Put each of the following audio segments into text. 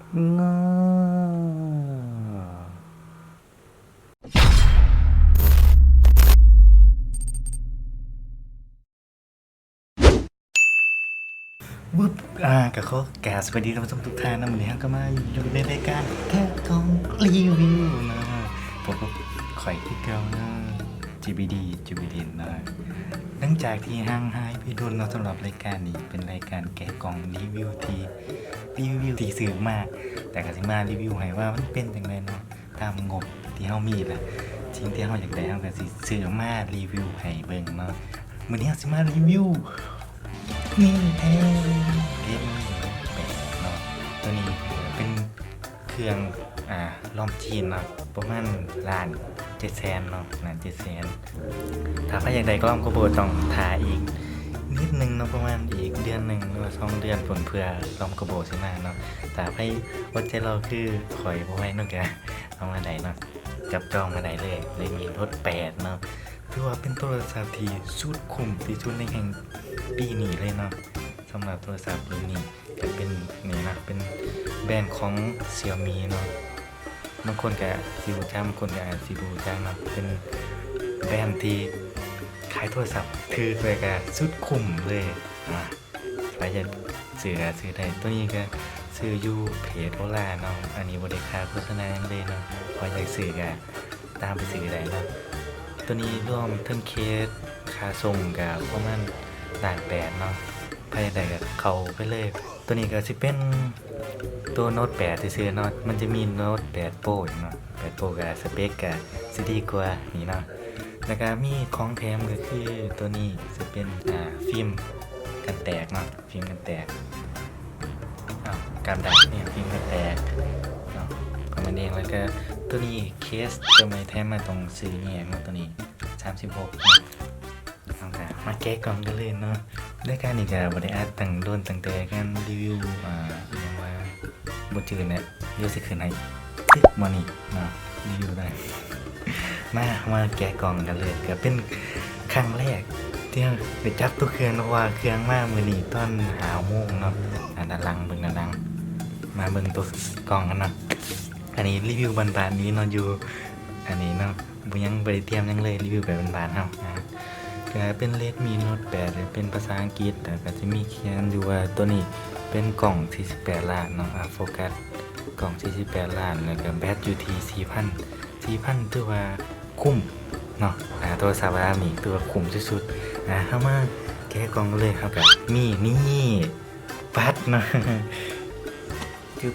งอวุบกับเขาแกสวัสดีท่านผู้ชมทุกท่านนะวันนี้ก็มาอยู่ในรายการแค่กองรีวิวนะผมก็คอยที่เก่านะ GBD นะหลังจากที่ห่างหายไปโดนเราสำหรับรายการนี้เป็นรายการแกะกล่องรีวิวที่สื่อมากแต่ก็สิมารีวิวให้ว่ามันเป็นจังไดเนาะตามงบที่เฮามีแหละสิ่งที่เฮาอยากได้เฮาก็สิซื้อมารีวิวให้เบิ่งเนาะมื้อนี้เฮาสิมารีวิวนี่เล่น8เนาะตัวนี้เป็นเครื่องลอมจีนเนาะประมาณล้าน700,000เนาะล้าน700,000ถ้าใครอยากได้กล้องก็บ่ต้องท่าอีกนิดนึงเนาะประมาณอีกเดือนหนึ่งหรือว่า2 เดือนผลเพื่อลอมกระโบสิมาเนาะแต่ให้วัดใจเราคือข่อยบ่ไหว้เนาะแกเอามาได้เนาะจับจองมาได้เลยมีรถ8เนาะถือว่าเป็นโทรศัพท์ที่สุดคุ้มที่สุดในแห่งปีนี้เลยเนาะสำหรับโทรศัพท์รุ่นนี้ก็เป็นนี่นะเป็นแบรนด์ของ Xiaomi เนาะบางคนก็สิรู้จักบางคนก็อาจสิบ่รู้จักเนาะเป็นแบรนด์ที่ขายโทรศัพท์ถือเลยก็สุดคุ้มเลยใครจะซื้อได้ตัวนี้ก็ซื้ออยู่เพจโอลาเนาะอันนี้บ่ได้ค่าโฆษณาหยังเลยเนาะพออยากซื้อก็ตามไปซื้อได้เนาะตัวนี้รวมทั้งเคสค่าส่งก็ประมาณ1,800,000เนาะใครได้ก็เข้าไปเลยตัวนี้ก็สิเป็นตัวโน้ต8ซื่อๆเนาะมันจะมีโน้ต8 Pro เนาะ8 Pro ก็สเปคก็สิดีกว่านี่เนาะแล้วก็มีของแถมก็คือตัวนี้จะเป็นฟิล์มกันแตกเนาะฟิล์มกันแตกการดักเนี่ยฟิล์มกันแตกเนาะของมันเองแล้วก็ตัวนี้เคสตัวใหม่แถมมาตรงซื้อแยกเนาะตัวนี้36เนาะเอาค่ะมาแกะกล่องกันเลยเนาะรายการนี้ก็บ่ได้อัดตั้งแต่การรีวิวอย่างว่าบ่จืดเนี่ยเดี๋ยวสิขึ้นให้มื้อนี้เนาะรีวิวได้มาแกะกล่องกันเลยก็เป็นครั้งแรกที่ไปจับตัวเครื่องเนาะว่าเครื่องมามื้อนี้ตอน5 โมงเนาะด้านหลังเบิ่งด้านหลังมาเบิ่งตัวกล่องกันเนาะอันนี้รีวิวบานๆนี้เนาะอยู่อันนี้เนาะยังบ่ได้เตรียมหยังเลยรีวิวแบบบานๆเฮาก็เป็น Redmi Note 8เป็นภาษาอังกฤษแต่ก็จะมีเขียนอยู่ว่าตัวนี้เป็นกล่อง48ล้านเนาะโฟกัสกล่อง48ล้านแล้วก็แบตอยู่ที่ 4,000ถือว่าคุ้มเนาะโทรศัพท์แบบนี้ถือว่าคุ้มสุดๆเข้ามาแกะกล่องเลยครับกับนี่ปัดเนาะจุ๊บ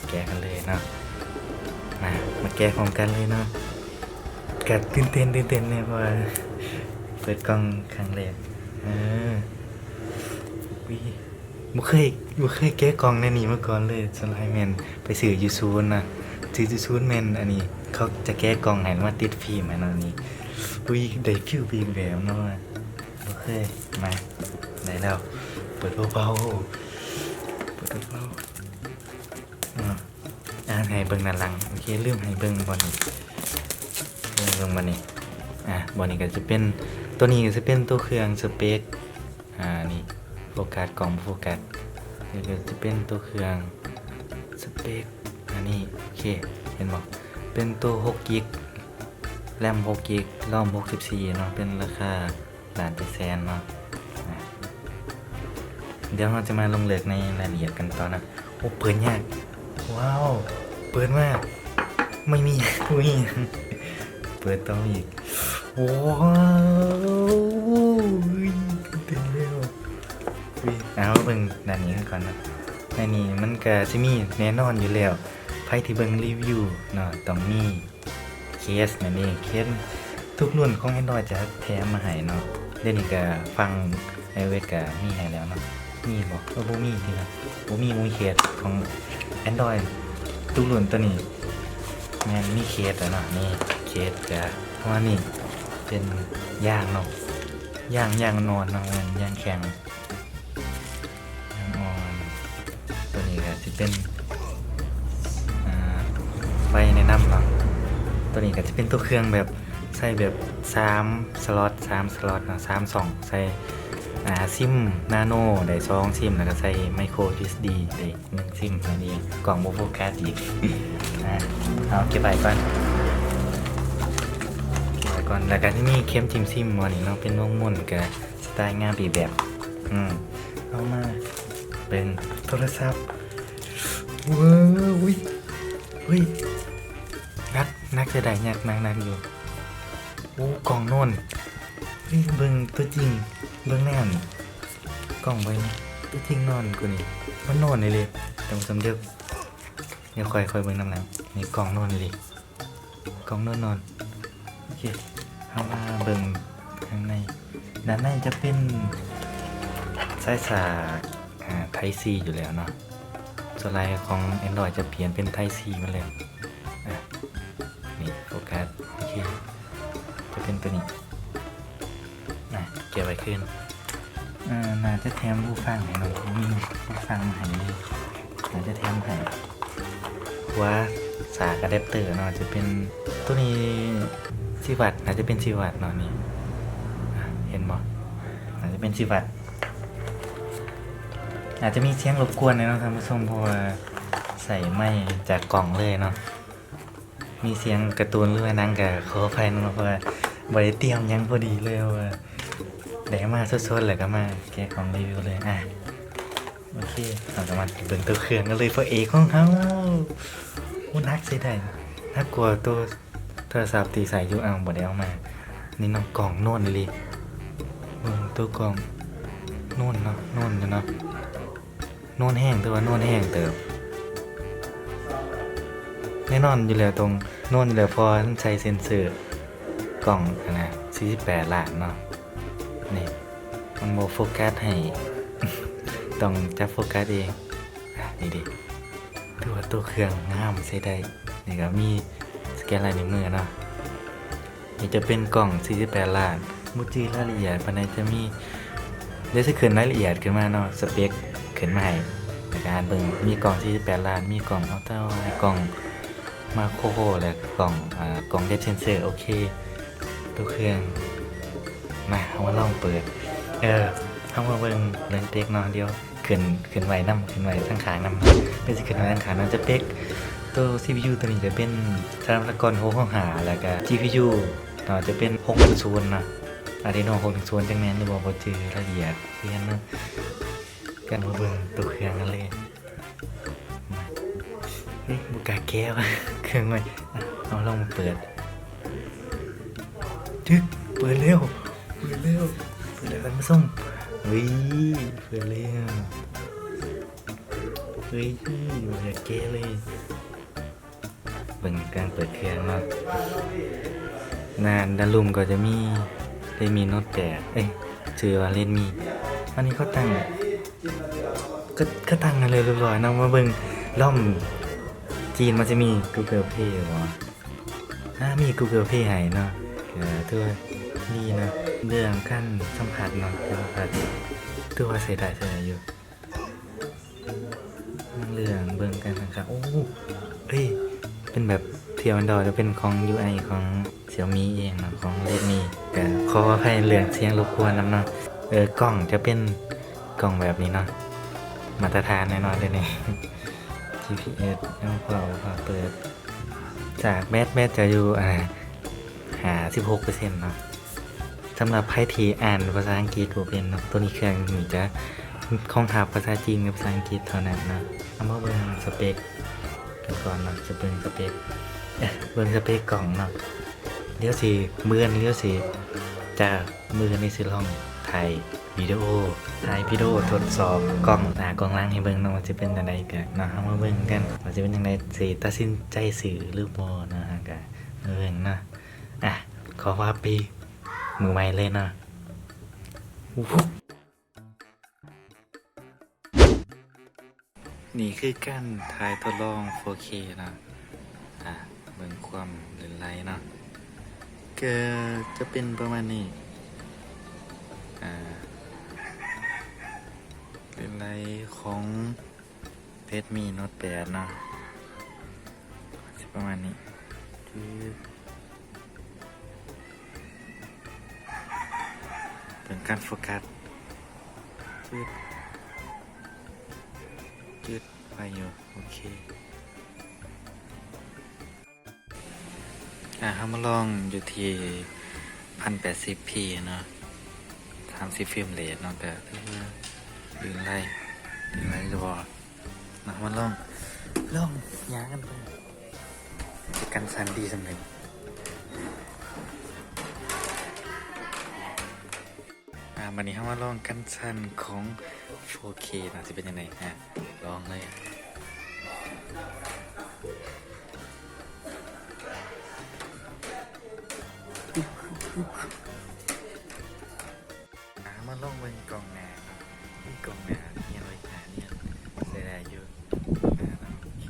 แกะกันเลยเนาะมาแกะพร้อมกันเลยเนาะกัดตื่นเต้นเนี่ยเพราะว่าเปิดกล่องครั้งแรกบ่เคยแกะกล่องในนี้มาก่อนเลยสไลด์แมนไปซื้ออยู่ศูนย์นะซื้ออยู่ศูนย์แมนอันนี้เขาจะแกะกล่องให้มาติดฟิล์มอันนี้ได้ฟิวบีมแบบเนาะบ่เคยมาได้แล้วเปิดเบาให้เบิ่งด้านหลังโอเคลืมให้เบิ่งบ่นี่เบิ่งบ่นี่บ่นี่ก็จะเป็นตัวนี้ก็จะเป็นตัวเครื่องสเปคนี่โฟกัสกล่องโฟกัสนี่ก็จะเป็นตัวเครื่องสเปคอันนี้โอเคเห็นบ่เป็นตัว6 GB แรม6 GB รอม64เนาะเป็นราคา1,700,000เนาะเดี๋ยวเราจะมาลงลึกในรายละเอียดกันต่อนะโอ้เปิดยากว้าวเปิดมากไม่มีเปิดต่ออีกว้าวเต็มแล้วเอาเบิ่งด้านนี้ก่อนนะในนี้มันก็สิมีแน่นอนอยู่แล้วไผที่เบิ่งรีวิวเนาะต้องมีเคสนั่นเองเคสทุกรุ่นของ Android จะแถมมาให้เนาะเดี๋ยวนี้ก็ฟัง iOS ก็มีให้แล้วเนาะมีบ่บ่มีทีละบ่มีเคสของ Android ทุกรุ่นตัวนี้แม่นมีเคสแล้วเนาะนี่เคสก็เพราะว่านี่เป็นย่างเนาะย่างนอนเนาะมันย่างแข็งย่างอ่อนตัวนี้ก็สิเป็นไฟแนะนำเนาะตัวนี้ก็จะเป็นตัวเครื่องแบบใส่แบบ3 สล็อตเนาะ3 2ใส่ ซิมนาโนได้2ซิมแล้วก็ใส่ไมโคร USB ได้1ซิมอันนี้กล่องโมโฟกัสอีก เอาเก็บไปก่อนแล้วก็ที่มีเข้มจิมซิมวันนี้เนาะเป็นวงมุ่นกับสไตล์งานปีแบบเอามาเป็นโทรศัพท์ว้าวอุ้ยนักจะได้ยากนักอยู่โอ้กล่องโน่นเบิ่งตัวจริงเบิ่งแน่นกล่องไว้ตัวจริงนอนกูนี่มันนอนเลยแต่ผมสำเร็จเดี๋ยวค่อยเบิ่งน้ำหนังนี่กล่องนอนเลยกล่องนอนโอเคเอามาเบิ่งข้างในด้านในจะเป็นสายสาไทยซีอยู่แล้วเนาะส่วนลายของ Android จะเปลี่ยนเป็นไทยซีมาแล้วนี่โฟกัสโอเคจะเป็นตัวนี้เก็บไว้ขึ้นน่าจะแถมผู้ฟังให้น้องมีผู้ฟังมาให้เลยน่าจะแถมให้ว่าสากอะแดปเตอร์เนาะจะเป็นตัวนี้10 วัตต์น่าจะเป็น10 วัตต์เนาะนี่เห็นบ่น่าจะเป็น10 วัตต์อาจจะมีเสียงรบกวนนะเนาะท่านผู้ชมเพราะว่าใส่ไม้จากกล่องเลยเนาะมีเสียงการ์ตูนหรือว่าหนังกับขออภัยเนาะเพราะว่าบ่ได้เตรียมยังพอดีเลยว่าได้มาสดๆแล้วก็มาแกะของรีวิวเลยโอเคเราจะมาเบิ่งตัวเครื่องกันเลยพระเอกของเขานักเสียดายน่ากลัวตัวโทรศัพท์ตีใส่อยู่บ่ได้เอามานี่น้องกล่องโน่นเลยตัวกล่องโน่นเนาะโน่นอยู่เนาะโน่นแห้งแต่ว่าโน่นแห้งเติบแน่นอนอยู่แล้วตรงโน่นอยู่แล้วพอใช้เซ็นเซอร์กล่องนะ48 ล้านเนาะนี่มันโมโฟกัสให้ ต้องจับโฟกัสเองนี่ดิตัวเครื่องงามใช้ได้นี่ก็มีสแกนลายนิ้วมือเนาะนี่จะเป็นกล่อง48 ล้านมุจิรายละเอียดภายในจะมีได้จะขึ้นรายละเอียดขึ้นมาเนาะสเปคขึ้นมาให้ในการเบิ่งมีกล่อง48 ล้านมีกล่องอัลตร้าไวด์กล่องมาโครและกล่องเดฟเซนเซอร์โอเคตัวเครื่องมาเอามาลองเปิดเอามาเบิ่งเรื่องเป๊กเนาะเดียวขึ้นไว้ทั้งขางนำเป็นสิขึ้นไว้ทั้งขางนั้นจะเป๊กตัว CPU ตัวนี้จะเป็นSnapdragon 665แล้วก็ GPU เนาะจะเป็น610เนาะAdreno 610จังแม่นหรือบ่จือละเอียดเรียนเนาะกันมาเบิ่งตัวเครื่องกันเลยบุกาแก้วเครื่องไว้เอาลองมาเปิดเปิดเร็วท่านผู้ชมเปิดเร็วอย่าแก้เลยเบิ่งการเปิดเครื่องเนาะด้านลุ่มก็จะมีได้มีโน้ต8ชื่อว่าเล่นมีอันนี้เขาตั้งก็ตั้งกันเลยเรียบร้อยเนาะมาเบิ่งล่อมจีนมันจะมี Google Play มี Google Play ให้เนาะตัวนี่นะเรื่องขั้นสัมผัสเนาะสัมผัสตัวใส่ได้อยู่เรื่องเบิ่งกันนะครับเป็นแบบเทียมดอจะเป็นของ UI ของ Xiaomi เองเนาะของ Redmi ก็ขออภัยเรื่องเสียงรบกวนนำเนาะกล้องจะเป็นกล้องแบบนี้เนาะมาตรฐานแน่นอนเลยนี่ GPS แล้วพอเปิดจากแบตจะอยู่16% เนาะสำหรับใครที่อ่านภาษาอังกฤษบ่เป็นเนาะตัวนี้เครื่องนี่จะคงทับภาษาจีนกับภาษาอังกฤษเท่านั้นนะเอามาเบิ่งสเปคกันก่อนเนาะจะเบิ่งสเปคกล่องเนาะเดี๋ยวสิจากมือนี่สิลองถ่ายวิดีโอทดสอบกล้องล่างให้เบิ่งเนาะว่าจะเป็นจังได๋กันเนาะเอามาเบิ่งกันว่าจะเป็นจังได๋สิตัดสินใจซื้อหรือบ่นะฮะก็เบิ่งเนาะขอว่าปีมือใหม่เลยเนาะนี่คือการถ่ายทดลอง 4K นะเบิ่งความเลื่อนไหลเนาะก็จะเป็นประมาณนี้เลื่อนไหลของ Redmi Note 8เนาะประมาณนี้เป็นการโฟกัส จืดจืดไปอยู่โอเคเขามาลองอยู่ที่1080p เนาะ30เฟรมเรทเนาะแต่ถือว่าดึงไรจะบอกนะมันลองย้างกันไปจะกันสั่นดีสำเร็จวันนี้เขามาลองกันสั่นของ 4K นะจะเป็นยังไงลองเลยมาลองเป็นกล่องหนาเนี่ยเลยเนี่ยใส่ได้อยู่โอเค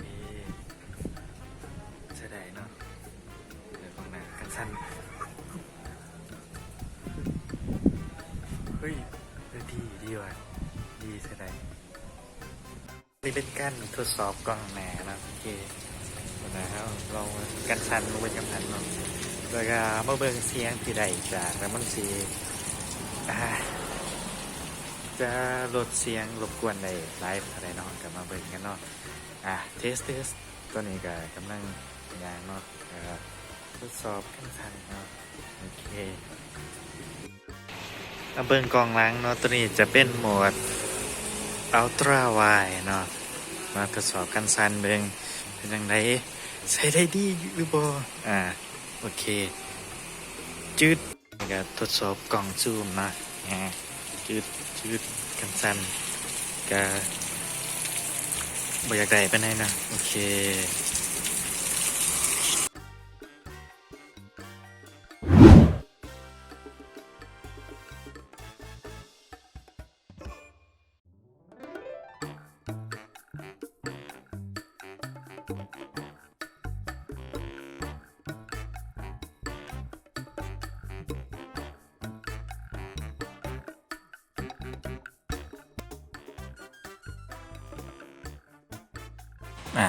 ใส่ได้เนาะเดี๋ยวกล่องหนากันสั่นเฮ้ยดีว่ะดีใช่ไหมนี่เป็นการทดสอบกล้องหน้านะโอเคนะครับเรากันสั่นลงไปกันสั่นเนาะแล้วก็มาเบิ่งเสียงที่ได้จากแล้วมันสีจะลดเสียงรบกวนในไลฟ์อะไรเนาะกับมาเบิ่งกันเนาะเทสตัวนี้ก็กำลังยางเนาะทดสอบกันสั่นเนาะโอเคเบิ่งกล้องหลังเนาะตัวนี้จะเป็นโหมด Ultra Wide เนาะมาทดสอบกันสั่นเบิ่งเป็นจังไดใช้ได้ดีหรือบ่โอเคจืดก็ทดสอบกล้องซูมนะจืดกันสั่นก็บ่อยากได้ปานใดนะโอเค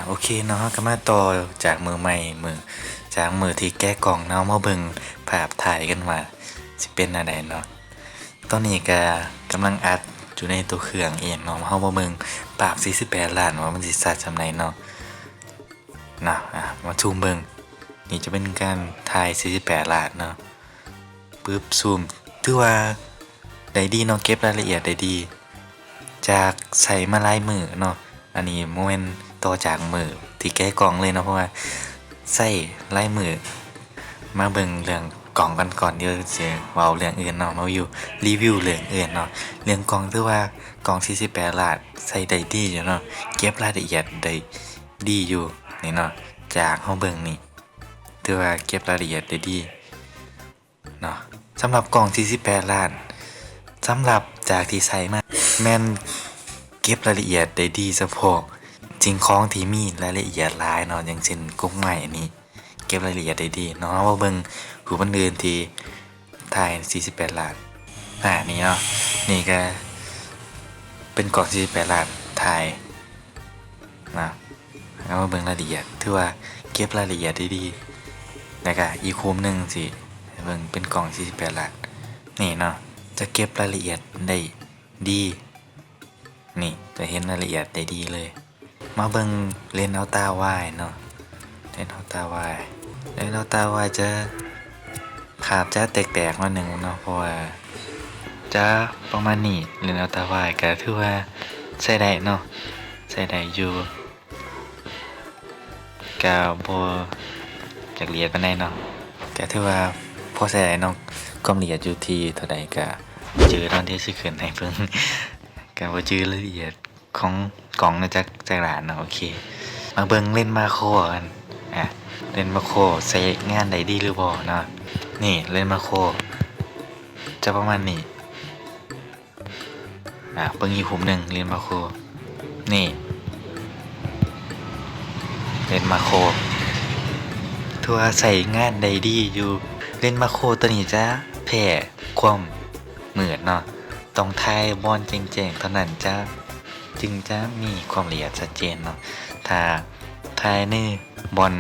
โอเคเนาะก็มาต่อจากมือใหม่จากมือที่แก้กล่องเนาะมาเบิ่งภาพถ่ายกันว่าสิเป็นอะไรเนาะตอนนี้ก็กำลังอัดอยู่ในตัวเครื่องเองเนาะเฮามาเบิ่งปาก48ล้านว่ามันสิสัดจำไหนเนาะมาซูมเบิ่งนี่จะเป็นการถ่าย48ล้านเนาะปึ๊บซูมถือว่าได้ดีเนาะเก็บรายละเอียดได้ดีจากใส่มาลายมือเนาะอันนี้โมเมนต์ต่อจากมือที่แก้กล่องเลยเนาะเพราะว่าใส่ลายมือมาเบิ่งเรื่องกล่องกันก่อนเดี๋ยวจะเว้าเรื่องอื่นเนาะมารีวิวเรื่องอื่นเนาะเรื่องกล่องถือว่ากล่อง48ล้านใส่ได้ดีอยู่เนาะเก็บรายละเอียดได้ดีอยู่นี่เนาะจากเฮาเบิ่งนี่ถือว่าเก็บรายละเอียดได้ดีเนาะสำหรับกล่อง48ล้านสำหรับจากที่ใส่มาแม่นเก็บรายละเอียดได้ดีเฉพาะสิ่งของที่มีรายละเอียดหลายเนาะอย่างเช่นกุ๊กไม้อันนี้เก็บรายละเอียดได้ดีเนาะว่าเบิ่งผู้บันเดินที่ถ่าย48ล้านนี่เนาะนี่ก็เป็นกล่อง48ล้านถ่ายนะเอามาเบิ่งรายละเอียดถือว่าเก็บรายละเอียดได้ดีแล้วก็อีกคุมนึงสิเบิ่งเป็นกล่อง48ล้านนี่เนาะจะเก็บรายละเอียดได้ดีนี่จะเห็นรายละเอียดได้ดีเลยมาเบิ่งเลนส์อัลตร้าไวด์เนาะเลนส์อัลตร้าไวด์จะขาบจะแตกๆมาหนึ่งเนาะเพราะว่าจะประมาณนี้เลนส์อัลตร้าไวด์ก็ถือว่าใช้ได้เนาะใช้ได้อยู่ก็บ่จักละเอียดปานใดเนาะก็ถือว่าพอใช้ได้เนาะความละเอียดอยู่ที่เท่าใดก็จื้อตอนที่สิขึ้นให้เบิ่งก็บ่จื้อรายละเอียดของกล่องนะจากร้านเนาะโอเคมาเบิ่งเล่นมาโครกันเล่นมาโครใช้งานได้ดีหรือบ่เนาะนี่เล่นมาโครจะประมาณนี้เบิ่งอีกหุมนึงเล่นมาโครนี่เล่นมาโครถือว่าใช้งานได้ดีอยู่เล่นมาโครตัวนี้จะแพ้ความมืดเนาะต้องถ่ายบอนแจ้งๆเท่านั้นจึงจะมีความละเอียดชัดเจนเนาะถ้าถ่ายในบอล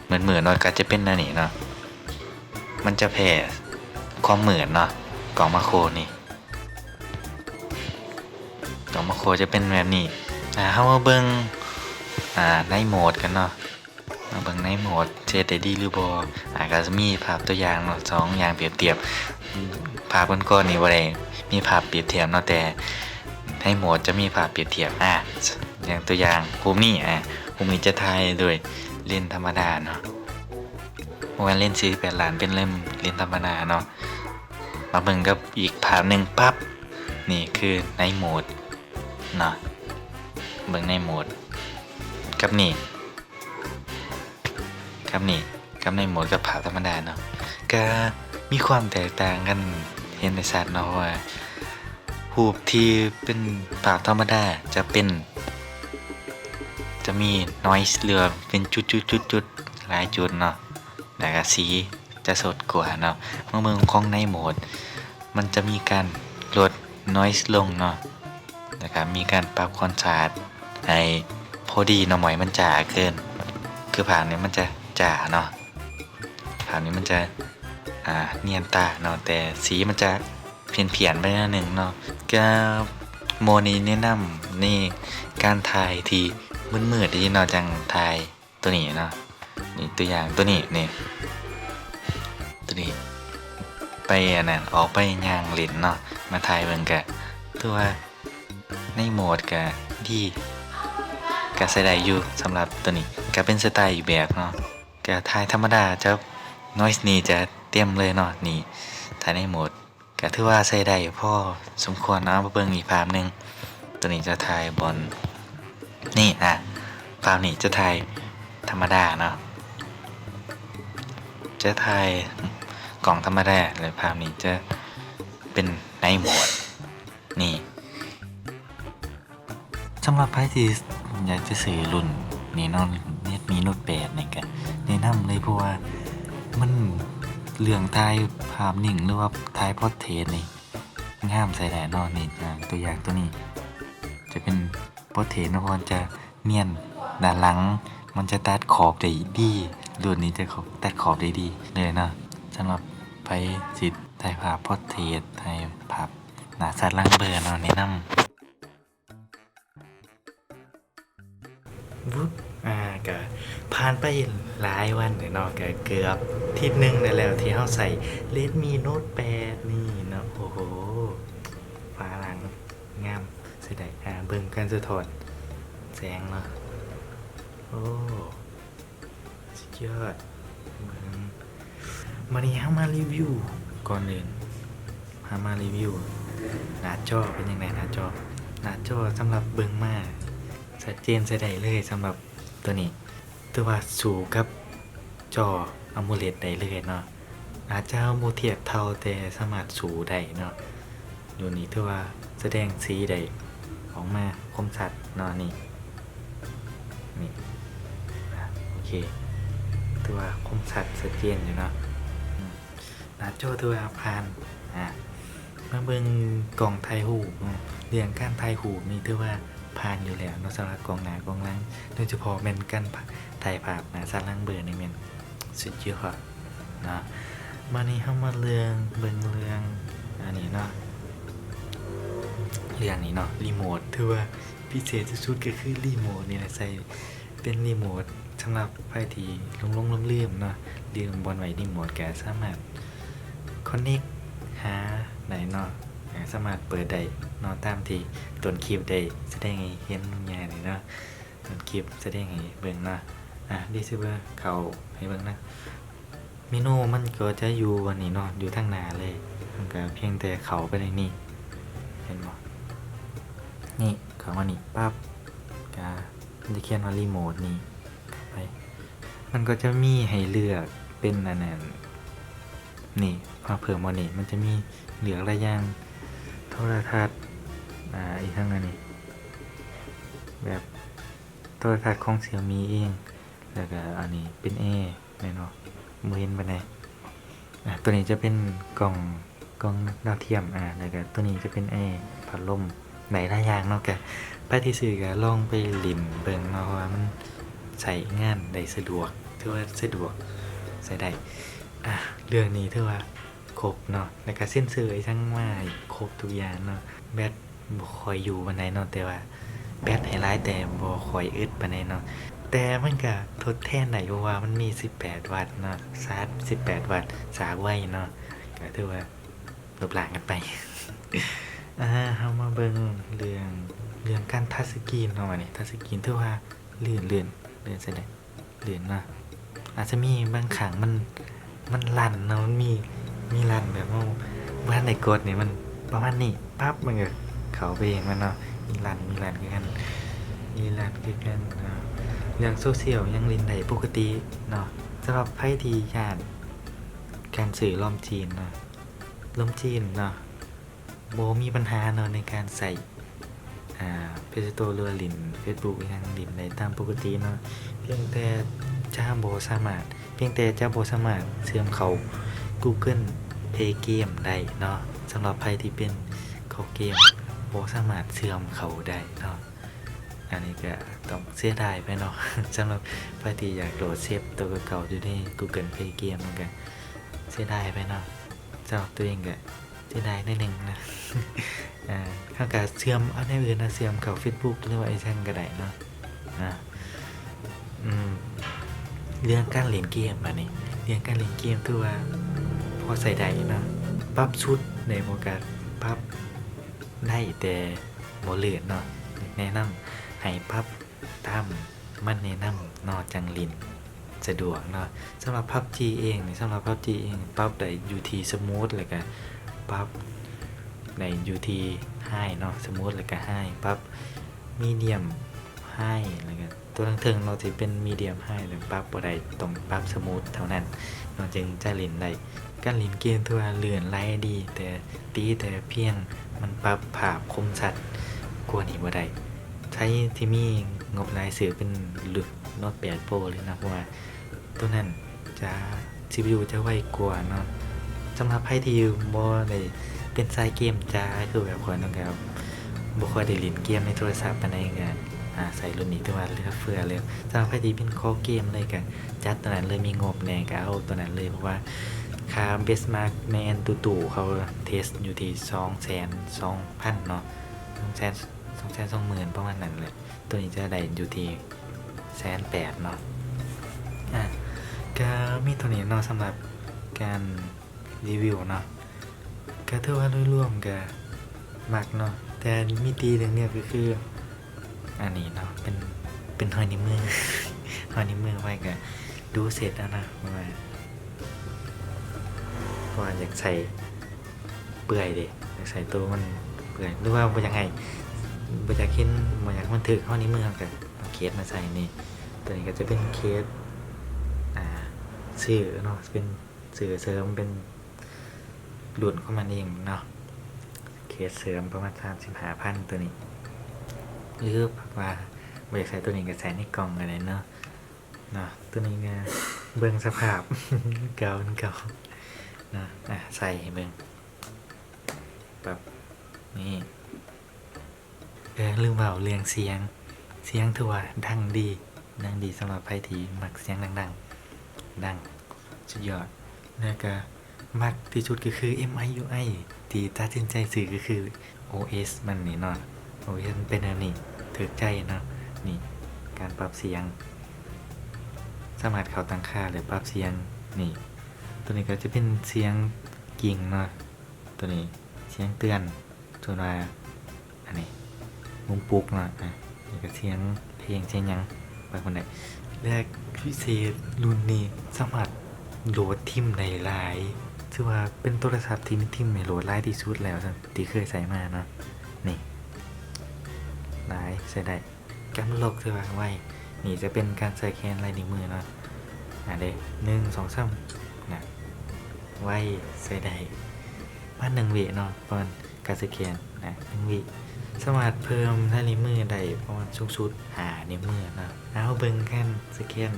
เหมือนเนาะก็จะเป็นอันนี้เนาะมันจะแพ้ความเหมือนเนาะกล่องมาโครนี่ มาโคจะเป็นแบบนี้เฮามาเบิ่งในโหมดกันเนาะมาเบิ่งในโหมดเทสได้ดีหรือบ่ก็จะมีภาพตัวอย่างเนาะ2อย่างเปรียบเทียบภาพก่อนๆนี่บ่ได้มีภาพเปรียบเทียบเนาะแต่ในโหมดจะมีภาพเปรียบเทียบอย่างตัวอย่างภูมินี่ภูมิจะถ่ายโดยเลนส์ธรรมดาเนาะบ่แม่นเลนส์48ล้านเป็นเลนส์ธรรมดาเนาะมาเบิ่งกับอีกภาพหนึงปั๊บนี่คือในโหมดเนาะเบิ่งในโหมดกับนี่กับในโหมดกับภาพธรรมดาเนาะก็มีความแตกต่างกันเห็นได้ชัดเนาะว่ารูปที่เป็นภาพธรรมดาจะมี noise เหลือเป็นจุดๆหลายจุดเนาะแล้วก็สีจะสดกว่าเนาะเมื่อของในโหมดมันจะมีการลด noise ลงเนาะแล้วก็มีการปรับคอนทราสต์ให้พอดีเนาะหมอยมันจ๋าเกินคือภาพนี้มันจะจ๋าเนาะภาพนี้มันจะเนียนตาเนาะแต่สีมันจะเพี้ยนไปนิดนึงเนาะก็โมนี้แนะนำนี่การถ่ายที่มืดๆที่เนาะจังถ่ายตัวนี้เนาะนี่ตัวอย่างตัวนี้นี่ตัวนี้ไปออกไปย่างเล่นเนาะมาถ่ายเบิ่งกะตัวในโหมดกะดีกะใช้ได้อยู่สำหรับตัวนี้กะเป็นสไตล์อีกแบบเนาะกะถ่ายธรรมดาจะ noise นี่จะเต็มเลยเนาะนี่ถ่ายในโหมดก็ถือว่าใช้ได้พอสมควรนะมาเบิ่งอีกภาพหนึงตัวนี้จะถ่ายบนนี่ภาพนี้จะถ่ายธรรมดาเนาะจะถ่ายกล่องธรรมดาเลยภาพนี้จะเป็นในโหมดนี่สำหรับใครที่อยากจะซื้อรุ่นนี่เนาะมีโน้ต8นี่ก็แนะนำเลยเพราะว่ามันเรื่องถ่ายภาพนิ่งหรือว่าถ่ายพอร์เทรตนี่งามใส่ได้เนาะนี่ตัวอย่างตัวนี้จะเป็นพอร์เทรตนะเพราะมันจะเนียนด้านหลังมันจะตัดขอบได้ดีรุ่นนี้จะตัดขอบได้ดีเลยเนาะสำหรับไปสิถ่ายภาพพอร์เทรตถ่ายภาพหน้าสัตว์ล่างเบอร์เนาะแนะนำก็ผ่านไปหลายวันเนาะก็เกือบอาทิตย์นึงได้แล้วที่เฮาใส่ Redmi Note 8นี่เนาะโอ้โหฟ้าหลังงามใส่ได้เบิ่งกันสะท้อนแสงเนาะโอ้สุดยอดวันนี้เฮามารีวิวก่อนอื่นมารีวิวหน้าจอเป็นยังไงหน้าจอสำหรับเบิ่งมาชัดเจนใส่ได้เลยสำหรับตัวนี้ตัวว่าสู่กับจอ AMOLED ได้เลยเนาะอาจจะบ่เทียบเท่าแต่สามารถสู่ได้เนาะอยู่นี่ถือว่าแสดงสีได้ออกมาคมชัดเนาะนี่โอเคถือว่าคมชัดชัดเจนอยู่เนาะหน้าจอถือว่าผ่านมาเบิ่งกล่องถ่ายรูปเรื่องการถ่ายรูปนี่ถือว่าผ่านอยู่แล้วเนาะสำหรับกล่องหน้ากล่องหลังโดยเฉพาะแม่นกันถ่ายภาพหน้าสัตว์ล่างเบอร์นี่แม่นสุดยอดเนาะมานี้เฮามาเบิ่งเรื่องอันนี้เนาะเรื่องนี้เนาะรีโมทถือว่าพิเศษสุดๆก็คือรีโมทนี่แหละใส่เป็นรีโมทสำหรับใครที่ลงลืมเนาะลืมบอลไว้รีโมทก็สามารถคอนเนคหาได้เนาะสามารถเปิดได้เนาะตามที่ต้นคลิปได้แสดงให้เห็นง่ายเลยเนาะต้นคลิปแสดงให้เบิ่งเนาะดิซิเบอร์เข้าให้เบิ่งนะเมนูมันก็จะอยู่วันนี้เนาะอยู่ทางหน้าเลยมันก็เพียงแต่เข้าไปในนี้เห็นบ่นี่เข้ามานี่ปั๊บก็มันจะเขียนว่ารีโมทนี่ไปมันก็จะมีให้เลือกเป็นอันนั้นนี่พอเพิ่มมานี่มันจะมีเหลือกหลายอย่างโทรทัศน์อีกทั้งนั้นนี่แบบโทรทัศน์ของ Xiaomi เองแล้วก็อันนี้เป็นแอร์แม่นบ่บ่เห็นปานใดตัวนี้จะเป็นกล่องดาวเทียมแล้วก็ตัวนี้จะเป็นแอร์พัดลมหลายอย่างเนาะก็ไปที่ซื้อก็ลองไปลิ้มเบิ่งเนาะว่ามันใช้งานได้สะดวกถือว่าสะดวกใช้ได้เรื่องนี้ถือว่าครบเนาะแล้วก็เซ็นเซอร์ทั้งมาครบทุกอย่างเนาะแบต บ่ค่อยอยู่ปานใดเนาะแต่ว่าแบตให้หลายแต่บ่ค่อยอึดปานใดเนาะแต่มันก็ทดแทนได้เพราะว่ามันมี18วัตต์เนาะชาร์จ18วัตต์ชาร์จไวเนาะก็ถือว่าลบล้างกันไป เฮามาเบิ่งเรื่องการทัชสกรีนเนาะบัดนี้ทัชสกรีนถือว่าลื่นใช่ได้ลื่นเนาะอาจจะมีบางครั้งมันลั่นเนาะมันมีลั่นแบบว่าบ่ทันได้กดนี่มันประมาณนี้ปั๊บมันก็เข้าไปเองมันเนาะมีลั่นคือกันเรื่องโซเชียลยังเล่นได้ปกติเนาะสำหรับไผที่ย้านการสื่อลอมจีนเนาะลมจีนเนาะบ่มีปัญหาเนาะในการใส่Play Store หรือว่าเล่น Facebook ยังเล่นได้ตามปกติเนาะเพียงแต่เจ้าบ่สามารถเเชื่อมเข้า Google Play Game ได้เนาะสำหรับใครที่เป็นเข้าเกมบ่สามารถเชื่อมเข้าได้เนาะอันนี้ก็ต้องเสียดายไปเนาะ สำหรับใครที่อยากโหลดเซฟตัวเก่าๆอยู่ใน Google Play Game มันก็เสียดายไปเนาะสำหรับตัวเองก็เสียดายนิดนึงนะ ถ้าก็เชื่อมเอาในอื่นนะเชื่อมเข้า Facebook หรือว่าไอ้แท่งก็ได้เนาะเรื่องการเล่นเกมบัดนี้เรื่องการเล่นเกมถือว่าพอใส่ได้เนาะปรับชุดในโอกาสปรับได้แต่บ่เลื่อนเนาะแนะนำให้ปรับตามมันแนะนำเนาะจังลินสะดวกเนาะสำหรับ PUBG เองนี่ปรับได้อยู่ที่สมูทแล้วก็ปรับในอยู่ที่ High เนาะสมูทแล้วก็ High ปรับ Medium High แล้วก็ตัวเทิงๆเราสิเป็น Medium High แล้วปรับบ่ได้ต้องปรับสมูทเท่านั้นเราจึงจะเล่นได้การเล่นเกมถือว่าเลื่อนไหลดีแต่เพียงมันปรับภาพคมชัดกว่านี้บ่ได้ใช้ที่มีงบรายซื้อเป็นรุ่น Note 8 Pro เลยนะเพราะว่าตัวนั้นจะ CPU จะไวกว่าเนาะสำหรับใครที่บ่ได้เป็นสายเกมจ้าคือแบบคนต้องการบ่ค่อยได้เล่นเกมในโทรศัพท์ปานใดก็ใส่รุ่นนี้ถือว่าเหลือเฟือเลยสำหรับใครที่เป็นคอเกมเลยก็จัดตัวนั้นเลยมีงบแน่ก็เอาตัวนั้นเลยเพราะว่าค่าเบสมาร์กในอันตู่ๆเขาเทสอยู่ที่ 220,000 เนาะ 220,000 ประมาณนั้นเลยตัวนี้จะได้อยู่ที่ 180,000 เนาะก็มีตัวนี้เนาะสำหรับการรีวิวเนาะก็ถือว่าโดยรวมก็มักเนาะแต่มีตีเรื่องเนี้ยก็คืออันนี้เนาะเป็นหอยนิ้วมือ หอยนิ้วมือไว้ก็ดูเสร็จแล้วนะว่าอยากใส่เปื่อยดิอยากใส่ตัวมันเปื่อยหรือว่าบ่อยากให้บ่อยากเห็นบ่อยากมันถึกหอยนิ้วมือก็เอาเคสมาใส่นี่ตัวนี้ก็จะเป็นเคสชื่อเนาะเป็นสื่อเสริมเป็นหลุดเข้ามาเองเนาะเคสเสริมประมาณ 35,000 ตัวนี้หรือว่าบริษัทตัวนี้ก็ใส่ในกล่องอะไรเนาะตัวนี้เนี่ยเบิ่งสภาพ เก่านะใส่ให้เบิ่งแบบนี่ลืมเบาเรื่องเสียงถือว่าดังดีสำหรับใครที่มักเสียงดังสุดยอดแล้วก็มักที่สุดก็คือ MIUI ที่ตัดสินใจซื้อก็คือ OS มันนี่เนาะ OS มันเป็นอันนี้ถูกใจเนาะนี่การปรับเสียงสามารถเข้าตั้งค่าหรือปรับเสียงนี่ตัวนี้ก็จะเป็นเสียงกิ่งเนาะตัวนี้เสียงเตือนส่วนว่าอันนี้มุมปลุกเนาะนี่ก็เสียงเพลงเสียงหยังไปคนใดแรกพิเศษรุ่นนี้สามารถโหลดทิมในหลายถือว่าเป็นโทรศัพท์ที่มีทิมในโหลดหลายที่สุดแล้วที่เคยใส่มาเนาะนี่หลายใส่ได้การโหลดถือว่าไว้นี่จะเป็นการใส่แคนลายนิ้วมือเนาะเด้1 2 3นะไว้ใส่ได้มา1 วิเนาะประมาณการสแกน1 วิสามารถเพิ่มลายนิ้วมือได้ประมาณสูงสุด5 นิ้วมือเนาะเอาเบิ่งกันสแกน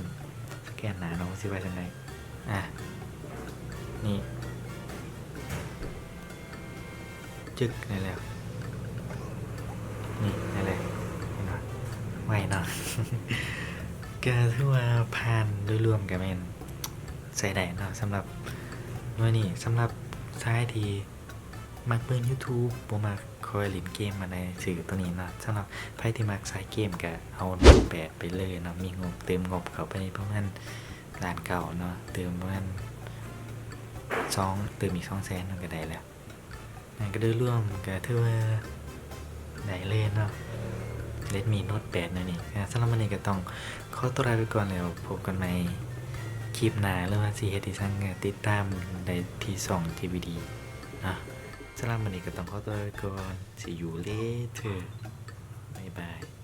หน้าน้องสิว่าจังไดนี่จึกได้แล้วนี่ได้แล้วเห็นบ่ไวเนาะ ก็ถือว่าผ่านโดยรวมก็แม่นใช้ได้เนาะสำหรับหน่วยนี้สำหรับสายที่มักเบิ่ง YouTube บ่มักค ค่อยเล่นเกมมาในสื่อตัวนี้เนาะสำหรับไพ่ที่มักสายเกมก็เอา1.8ไปเลยเนาะมีงบเติมงบเข้าไปประมาณล้านเก่าเนาะเติมประมาณเติมอีก200,000มันก็ได้แล้วนั่นก็โดยรวมก็ถือว่าได้เลยเนาะ Redmi Note 8นั่นนี่สำหรับวันนี้ก็ต้องขอตัวลาไปก่อนแล้วพบกันใหม่คลิปหน้าหรือว่าสิเฮ็ดให้ซังก็ติดตามได้ที่ช่อง TVD นะสำหรับวันนี้ก็ต้องขอตัวลาไปก่อน See you later บ๊ายบาย